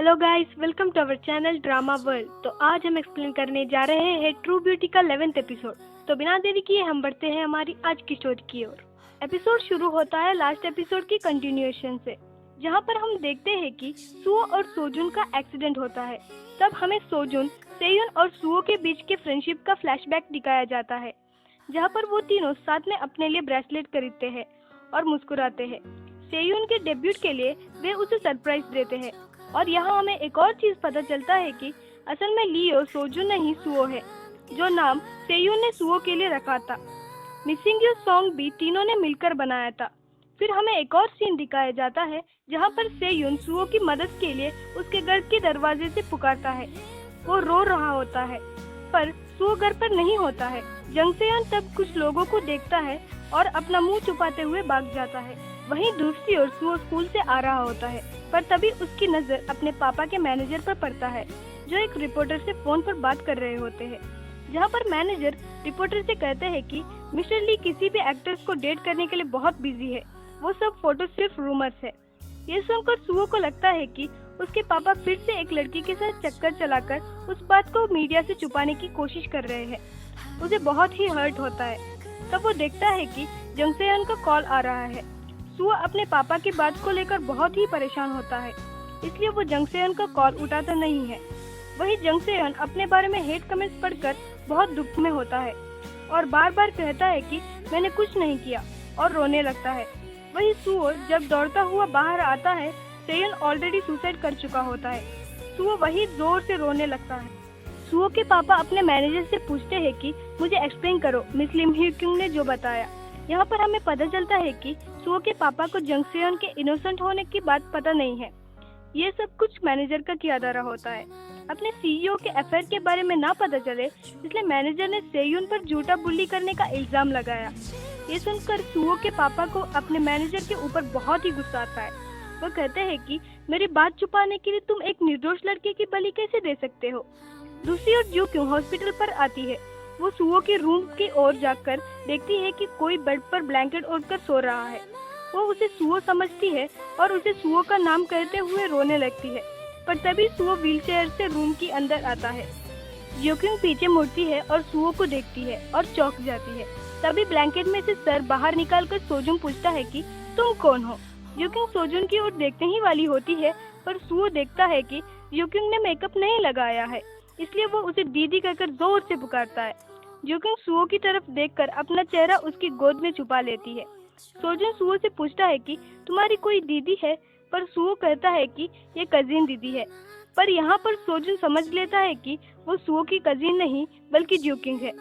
Hello guys, welcome to our channel drama world. तो आज हम एक्सप्लेन करने जा रहे हैं ट्रू ब्यूटी का 11th एपिसोड। तो बिना देरी किए हम बढ़ते हैं हमारी आज की स्टोरी की ओर। एपिसोड शुरू होता है लास्ट एपिसोड की कंटिन्यूएशन से, जहां पर हम देखते हैं कि सुओ और सोजुन का एक्सीडेंट होता है। तब हमें सोजुन, सेयुन और सुओ के बीच के फ्रेंडशिप का फ्लैशबैक दिखाया जाता है, जहां पर वो तीनों साथ में अपने लिए ब्रेसलेट खरीदते हैं और मुस्कुराते हैं। सेयुन के डेब्यूट के लिए वे उसे सरप्राइज देते हैं और यहाँ हमें एक और चीज पता चलता है कि असल में लियो सोजुन नहीं सुओ है, जो नाम सेयुन ने सुओ के लिए रखा था। मिसिंग यू सॉन्ग भी तीनों ने मिलकर बनाया था। फिर हमें एक और सीन दिखाया जाता है जहाँ पर सेयुन सुओ की मदद के लिए उसके घर के दरवाजे से पुकारता है। वो रो रहा होता है पर सुओ घर पर नहीं होता है। जंगसेयन तब कुछ लोगों को देखता है और अपना मुंह छुपाते हुए भाग जाता है। वहीं दूसरी ओर सुओ स्कूल से आ रहा होता है, पर तभी उसकी नजर अपने पापा के मैनेजर पर पड़ता है, जो एक रिपोर्टर से फोन पर बात कर रहे होते हैं। जहां पर मैनेजर रिपोर्टर से कहते हैं कि मिस्टर ली किसी भी एक्ट्रेस को डेट करने के लिए बहुत बिजी है, वो सब फोटो सिर्फ रूमर्स है। ये सुनकर सुओ को लगता है कि उसके पापा फिर से एक लड़की के साथ चक्कर चलाकर उस बात को मीडिया से छुपाने की कोशिश कर रहे हैं। उसे बहुत ही हर्ट होता है। तब वो देखता है कि जंगसेयन का कॉल आ रहा है। सुओ अपने पापा की बात को लेकर बहुत ही परेशान होता है, इसलिए वो जंगसेयन का कॉल उठाता नहीं है। वही जंगसेयन अपने बारे में हेट कमेंट्स पढ़कर बहुत दुख में होता है और बार बार कहता है कि मैंने कुछ नहीं किया और रोने लगता है। वही सुओ जब दौड़ता हुआ बाहर आता है, सेयुन ऑलरेडी सुसाइड कर चुका होता है। सुओ वही जोर से रोने लगता है। सुओ के पापा अपने मैनेजर से पूछते हैं कि मुझे एक्सप्लेन करो मिस लिम ही क्यों ने जो बताया। यहाँ पर हमें पता चलता है कि सुओ के पापा को जंगसेयन के इनोसेंट होने की बात पता नहीं है। ये सब कुछ मैनेजर का किया जा रहा होता है। अपने सीईओ के अफेयर के बारे में ना पता चले, इसलिए मैनेजर ने सेयुन पर झूठा बुली करने का इल्जाम लगाया। ये सुनकर सुओ के पापा को अपने मैनेजर के ऊपर बहुत ही गुस्सा आता है। वो कहते हैं कि मेरी बात छुपाने के लिए तुम एक निर्दोष लड़के की बलि कैसे दे सकते हो। दूसरी ओर जो क्यों हॉस्पिटल पर आती है, वो सुओ के रूम की ओर जाकर देखती है कि कोई बेड पर ब्लैंकेट ओढ़कर सो रहा है। वो उसे सुओ समझती है और उसे सुओ का नाम कहते हुए रोने लगती है, पर तभी सुओ व्हीलचेयर से रूम के अंदर आता है। जोकिंग पीछे मुड़ती है और सुओ को देखती है और चौंक जाती है। तभी ब्लैंकेट में से सर बाहर निकालकर सोजुन पूछता है कि तुम कौन हो। जोकिंग सोजुन की ओर देखने ही वाली होती है, पर सुओ देखता है कि जोकिंग ने मेकअप नहीं लगाया है, इसलिए वो उसे दीदी कहकर जोर से पुकारता है। जोकिंग सुओ की तरफ देखकर अपना चेहरा उसकी गोद में छुपा लेती है। सोजुन सुओ से पूछता है कि तुम्हारी कोई दीदी है, पर सुओ कहता है कि ये कजिन दीदी है। पर यहाँ पर सोजुन समझ लेता है कि वो सुओ की कजिन नहीं बल्कि जोकिंग है।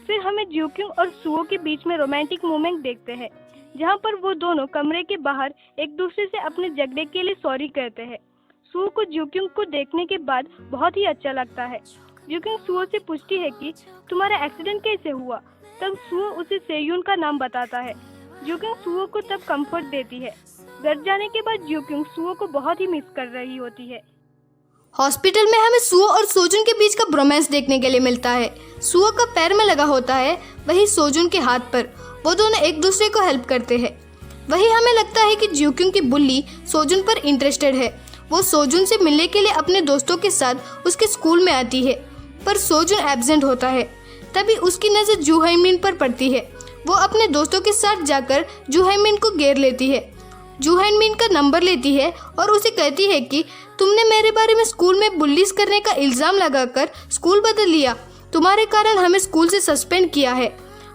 फिर हमें जोकिंग और सुओ के बीच में रोमांटिक मोमेंट देखते हैं, जहाँ पर वो दोनों कमरे के बाहर एक दूसरे से अपने झगड़े के लिए सॉरी कहते हैं। सुओ को जोकिंग को देखने के बाद बहुत ही अच्छा लगता है। जोकिंग सुओ से पूछती है कि तुम्हारा एक्सीडेंट कैसे हुआ। तब सुओ उसे सेयुन का नाम बताता है। जोकिंग सुओ को तब कंफर्ट देती है। घर जाने के बाद जोकिंग सुओ को बहुत ही मिस कर रही होती है। हॉस्पिटल में हमें सुओ और सोजुन के बीच का ब्रोमांस देखने के लिए मिलता है। सुओ का पैर में लगा होता है, वही सोजुन के हाथ पर। वो दोनों एक दूसरे को हेल्प करते हैं। वही हमें लगता है कि जोकिंग की बुल्ली सोजुन पर इंटरेस्टेड है। वो सोजुन से मिलने के लिए अपने दोस्तों के साथ उसके स्कूल में आती है, पर सोजुन एब्सेंट होता है। तभी उसकी नज़र जू हाइमिन पर पड़ती है। वो अपने दोस्तों के साथ जाकर जू हाइमिन को घेर लेती है। जू हाइमिन का नंबर लेती है और उसे कहती है कि तुमने मेरे बारे में स्कूल में बुल्लीज करने का इल्ज़ाम लगाकर स्कूल बदल लिया। तुम्हारे कारण हमें स्कूल से सस्पेंड किया है।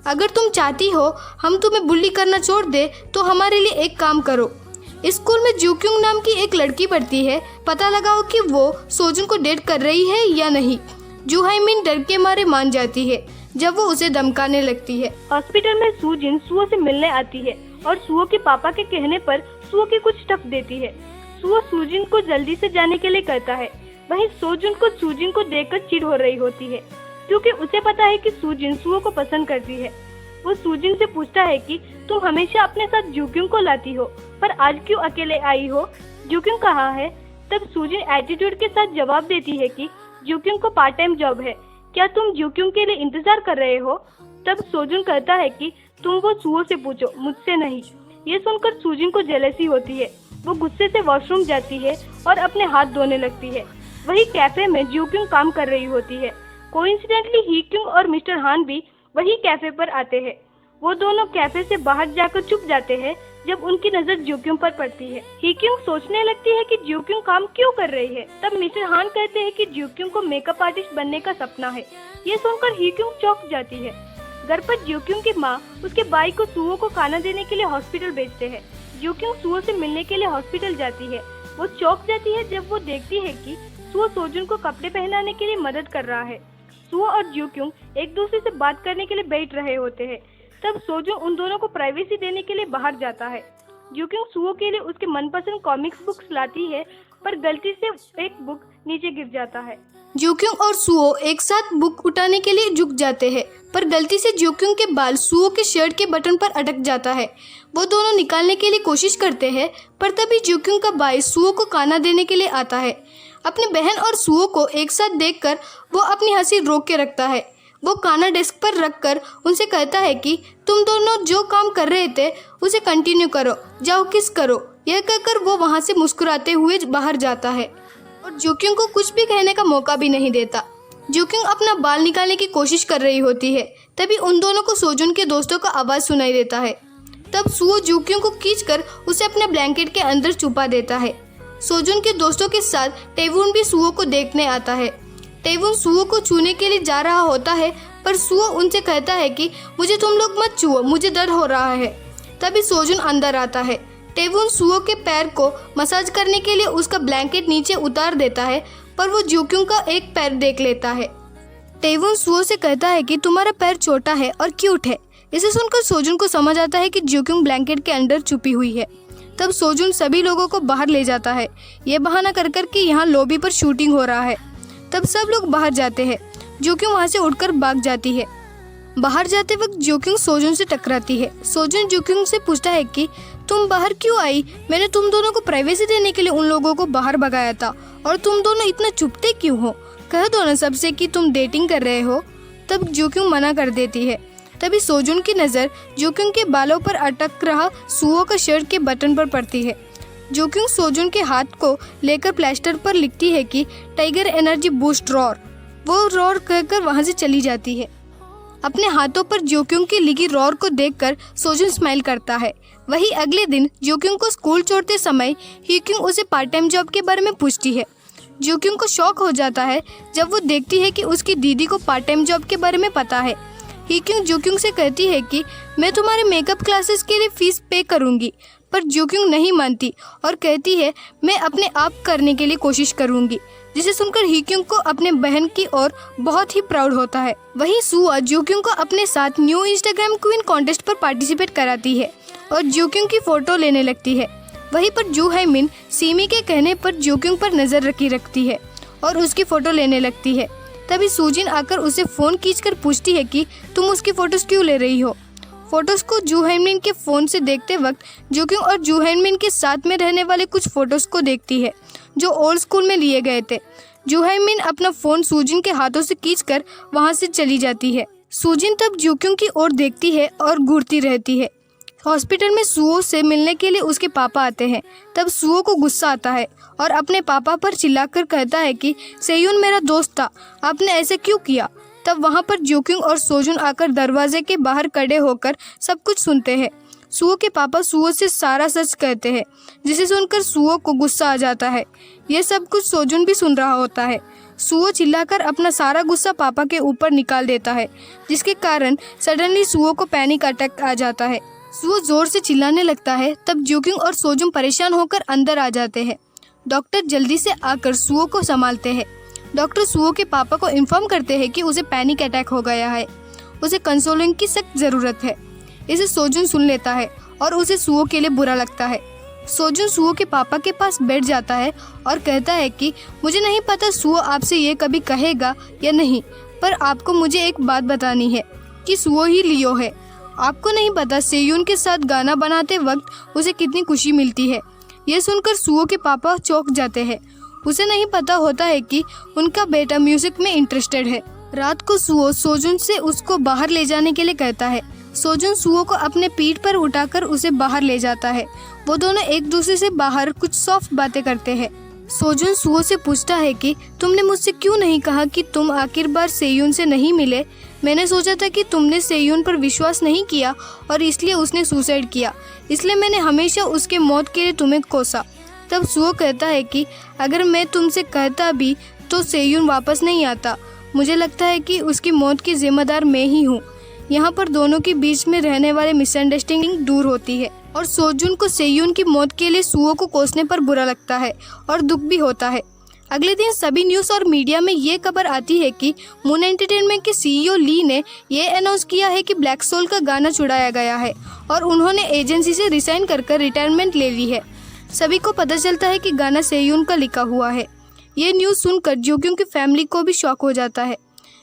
अगर तुम चाहती हो हम तुम्हें बुल्ली करना छोड़ दे तो हमारे लिए एक काम करो। इस स्कूल में जोक्युंग नाम की एक लड़की पढ़ती है, पता लगाओ कि वो सोजुन को डेट कर रही है या नहीं। जू हाइमिन डर के मारे मान जाती है जब वो उसे धमकाने लगती है। हॉस्पिटल में सुजिन सुओ से मिलने आती है और सुओ के पापा के कहने पर सुओ के कुछ टफ देती है। सुओ सुजिन को जल्दी से जाने के लिए कहता है। वहीं सोजुन को सुजिन को देखकर चिढ़ हो रही होती है, क्योंकि उसे पता है कि सुजिन सुओ को पसंद करती है। वो सुजिन से पूछता है कि तुम हमेशा अपने साथ जोकिंग को लाती हो, पर आज क्यों अकेले आई हो। जोकिंग कहाँ है। तब सुजिन एटीट्यूड के साथ जवाब देती है कि जोकिंग को पार्ट टाइम जॉब है, क्या तुम जोकिंग के लिए इंतजार कर रहे हो। तब सोजुन कहता है कि तुम वो सुओ से पूछो, मुझसे नहीं। ये सुनकर सुजिन को जेलसी होती है। वो गुस्से से वॉशरूम जाती है और अपने हाथ धोने लगती है। वही कैफे में ज्यूक्युंग काम कर रही होती है। कोइंसिडेंटली हीक्युंग और मिस्टर हान भी वही कैफे पर आते हैं। वो दोनों कैफे से बाहर जाकर चुप जाते हैं जब उनकी नजर ज्यूक्युंग पर पड़ती है। हीक्युंग सोचने लगती है कि ज्यूक्युंग काम क्यों कर रही है। तब मिस्टर हान कहते हैं कि ज्यूक्युंग को मेकअप आर्टिस्ट बनने का सपना है। ये सुनकर हीक्युंग चौंक जाती है। घर पर ज्यूक्युंग की माँ उसके भाई को सुओ को खाना देने के लिए हॉस्पिटल भेजते हैं। ज्यूक्युंग सुओ से मिलने के लिए हॉस्पिटल जाती है। वो चौंक जाती है जब वो देखती है कि सुओ सोजुन को कपड़े पहनाने के लिए मदद कर रहा है। सुओ और ज्यूक्युंग एक दूसरे से बात करने के लिए बैठ रहे होते हैं। तब सोजुन उन दोनों को प्राइवेसी देने के लिए बाहर जाता है। ज्यूक्युंग सुओ के लिए उसके मनपसंद कॉमिक्स बुक्स लाती है, पर गलती से एक बुक नीचे गिर जाता है। ज्यूक्युंग और सुओ एक साथ बुक उठाने के लिए झुक जाते हैं, पर गलती से ज्यूक्युंग के बाल सुओ के शर्ट के बटन पर अटक जाता है। वो दोनों निकालने के लिए कोशिश करते हैं, पर तभी ज्यूक्युंग का भाई सुओ को खाना देने के लिए आता है। अपनी बहन और सुओ को एक साथ देखकर वो अपनी हंसी रोक के रखता है। वो खाना डेस्क पर रखकर उनसे कहता है कि तुम दोनों जो काम कर रहे थे उसे कंटिन्यू करो, जाओ किस करो। यह कहकर वो वहाँ से मुस्कुराते हुए बाहर जाता है और ज्यूक्युंग को कुछ भी कहने का मौका भी नहीं देता। ज्यूक्युंग अपना बाल निकालने की कोशिश कर रही होती है। तभी उन दोनों को सोजुन के दोस्तों का आवाज़ सुनाई देता है। तब सुओ ज्यूक्युंग को खींचकर उसे अपने ब्लैंकेट के अंदर छुपा देता है। सोजुन के दोस्तों के साथ टेवुन भी सुओ को देखने आता है। टेवुन सुओ को छूने के लिए जा रहा होता है, पर सुओ उनसे कहता है कि मुझे तुम लोग मत छुओ, मुझे डर हो रहा है। तभी सोजुन अंदर आता है। टेवुन सुओ के पैर को मसाज करने के लिए उसका ब्लैंकेट नीचे उतार देता है, पर वो ज्यूक्युंग का एक पैर देख लेता है। टेवुन सुओ से कहता है कि तुम्हारा पैर छोटा है और क्यूट है। इसे सुनकर सोजुन को समझ आता है कि ज्यूक्युंग ब्लैंकेट के अंदर छुपी हुई है। तब सोजुन सभी लोगों को बाहर ले जाता है, ये बहाना कर कर कि यहाँ लॉबी पर शूटिंग हो रहा है। तब सब लोग बाहर जाते हैं। ज्यूक्युंग वहाँ से उठकर भाग जाती है। बाहर जाते वक्त ज्यूक्युंग सोजुन से टकराती है। सोजुन ज्यूक्युंग से पूछता है कि तुम बाहर क्यों आई? मैंने तुम दोनों को प्राइवेसी देने के लिए उन लोगों को बाहर भगाया था, और तुम दोनों इतना चुपते क्यों हो? कह दो ना सबसे कि तुम डेटिंग कर रहे हो। तब ज्यूक्युंग मना कर देती है। तभी सोजुन की नज़र ज्यूक्युंग के बालों पर अटक रहा सुओ का शर्ट के बटन पर पड़ती है। ज्यूक्युंग सोजुन के हाथ को लेकर प्लास्टर पर लिखती है कि टाइगर एनर्जी बूस्ट रॉर। वो रॉर कहकर वहाँ से चली जाती है। अपने हाथों पर ज्यूक्युंग की लिखी रॉर को देखकर सोजुन स्माइल करता है। वही अगले दिन ज्यूक्युंग को स्कूल छोड़ते समय हीक्युंग उसे पार्ट टाइम जॉब के बारे में पूछती है। ज्यूक्युंग को शौक हो जाता है जब वो देखती है कि उसकी दीदी को पार्ट टाइम जॉब के बारे में पता है। हीक्युंग ज्यूक्युंग से कहती है कि मैं तुम्हारे मेकअप क्लासेस के लिए फीस पे करूँगी, पर ज्यूक्युंग नहीं मानती और कहती है मैं अपने आप करने के लिए कोशिश करूँगी, जिसे सुनकर हीक्युंग को अपने बहन की ओर बहुत ही प्राउड होता है। वहीं सुआ ज्यूक्युंग को अपने साथ न्यू इंस्टाग्राम क्वीन कॉन्टेस्ट पर पार्टिसिपेट कराती है और ज्यूक्युंग की फोटो लेने लगती है। वहीं पर जू हाइमिन सीमी के कहने पर ज्यूक्युंग पर नजर रखती है और उसकी फोटो लेने लगती है। तभी सूजिन आकर उसे फोन खींचकर पूछती है कि तुम उसकी फोटोज क्यों ले रही हो। फोटोज को जू हाइमिन के फोन से देखते वक्त ज्यूक्युंग और जू हाइमिन के साथ में रहने वाले कुछ फोटोज को देखती है जो ओल्ड स्कूल में लिए गए थे। जू हाइमिन अपना फोन सूजिन के हाथों से खींचकर वहां से चली जाती है। सूजिन तब ज्यूक्युंग की ओर देखती है और घूरती रहती है। हॉस्पिटल में सुओ से मिलने के लिए उसके पापा आते हैं। तब सुओ को गुस्सा आता है और अपने पापा पर चिल्लाकर कहता है कि सेयुन मेरा दोस्त था, आपने ऐसे क्यों किया। तब वहाँ पर ज्यूक्युंग और सोजुन आकर दरवाजे के बाहर खड़े होकर सब कुछ सुनते हैं। सुओ के पापा सुओ से सारा सच कहते हैं, जिसे सुनकर सुओ को गुस्सा आ जाता है। यह सब कुछ सोजुन भी सुन रहा होता है। सुओ चिल्लाकर अपना सारा गुस्सा पापा के ऊपर निकाल देता है, जिसके कारण सडनली सुओ को पैनिक अटैक आ जाता है। सुओ जोर से चिल्लाने लगता है। तब ज्यूक्युंग और सोजुन परेशान होकर अंदर आ जाते हैं। डॉक्टर जल्दी से आकर सुओ को संभालते हैं। डॉक्टर सुओ के पापा को इन्फॉर्म करते हैं कि उसे पैनिक अटैक हो गया है, उसे कंसोलिंग की सख्त ज़रूरत है। इसे सोजुन सुन लेता है और उसे सुओ के लिए बुरा लगता है। सोजुन सुओ के पापा के पास बैठ जाता है और कहता है कि मुझे नहीं पता सुओ आपसे ये कभी कहेगा या नहीं, पर आपको मुझे एक बात बतानी है कि सुओ ही लियो है। आपको नहीं पता सेयुन के साथ गाना बनाते वक्त उसे कितनी खुशी मिलती है। यह सुनकर सुओ के पापा चौंक जाते हैं। उसे नहीं पता होता है कि उनका बेटा म्यूजिक में इंटरेस्टेड है। रात को सुओ सोजुन से उसको बाहर ले जाने के लिए कहता है। सोजुन सुओ को अपने पीठ पर उठाकर उसे बाहर ले जाता है। वो दोनों एक दूसरे से बाहर कुछ सॉफ्ट बातें करते हैं। सोजुन सुओ से पूछता है कि तुमने मुझसे क्यों नहीं कहा कि तुम आखिर बार सेयुन से नहीं मिले। मैंने सोचा था कि तुमने सेयुन पर विश्वास नहीं किया और इसलिए उसने सुसाइड किया, इसलिए मैंने हमेशा उसके मौत के लिए तुम्हें कोसा। तब सुओ कहता है कि अगर मैं तुमसे कहता भी तो सेयुन वापस नहीं आता। मुझे लगता है कि उसकी मौत की जिम्मेदार मैं ही हूँ। यहाँ पर दोनों के बीच में रहने वाले मिसअंडरस्टैंडिंग दूर होती है और सोजुन को सेयुन की मौत के लिए सुओ को कोसने पर बुरा लगता है और दुख भी होता है। अगले दिन सभी न्यूज़ और मीडिया में ये खबर आती है कि मून एंटरटेनमेंट के सीईओ ली ने ये अनाउंस किया है कि ब्लैक सोल का गाना छुड़ाया गया है और उन्होंने एजेंसी से रिसाइन कर रिटायरमेंट ले ली है। सभी को पता चलता है कि गाना सेयुन का लिखा हुआ है। ये न्यूज़ सुनकर जोक्योंग की फैमिली को भी शॉक हो जाता है।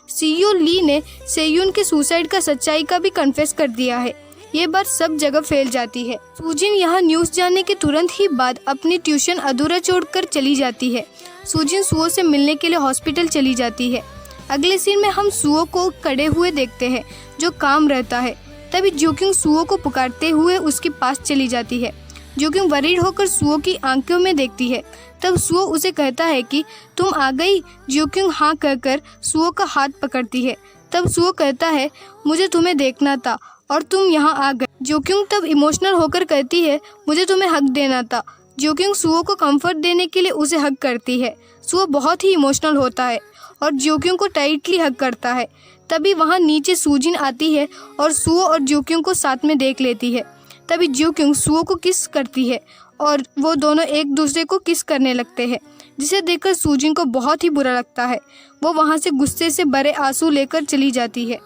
सीईओ ली ने सेयुन के सुसाइड का सच्चाई का भी कन्फेस कर दिया है। ये बात सब जगह फैल जाती है। सुजिन यहाँ न्यूज़ जानने के तुरंत ही बाद अपनी ट्यूशन अधूरा छोड़कर चली जाती है। सुजिन सुओ से मिलने के लिए हॉस्पिटल चली जाती है। अगले सीन में हम सुओ को खड़े हुए देखते हैं जो काम रहता है। तभी जोक्योंग सुओ को पुकारते हुए उसके पास चली जाती है। जोक्योंग वरीड होकर सुओ की आंखों में देखती है। तब सुओ उसे कहता है कि तुम आ गई। जोक्योंग हाँ कहकर सुओ का हाथ पकड़ती है। तब सुओ कहता है मुझे तुम्हें देखना था और तुम यहाँ आ गए। जोक्योंग तब इमोशनल होकर कहती है मुझे तुम्हें हक देना था। जोक्योंग सुओ को कंफर्ट देने के लिए उसे हक करती है। सुओ बहुत ही इमोशनल होता है और जोक्योंग को टाइटली हक करता है। तभी वहाँ नीचे सुजिन आती है और सुओ और जोक्योंग को साथ में देख लेती है। तभी जोक्योंग सुओ को किस करती है और वो दोनों एक दूसरे को किस करने लगते हैं, जिसे देखकर सुजिन को बहुत ही बुरा लगता है। वो वहाँ से गुस्से से भरे आंसू लेकर चली जाती है।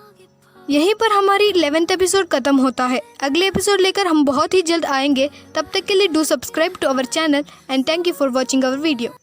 यहीं पर हमारी 11th एपिसोड खत्म होता है। अगले एपिसोड लेकर हम बहुत ही जल्द आएंगे। तब तक के लिए do subscribe to our channel and thank you for watching our video.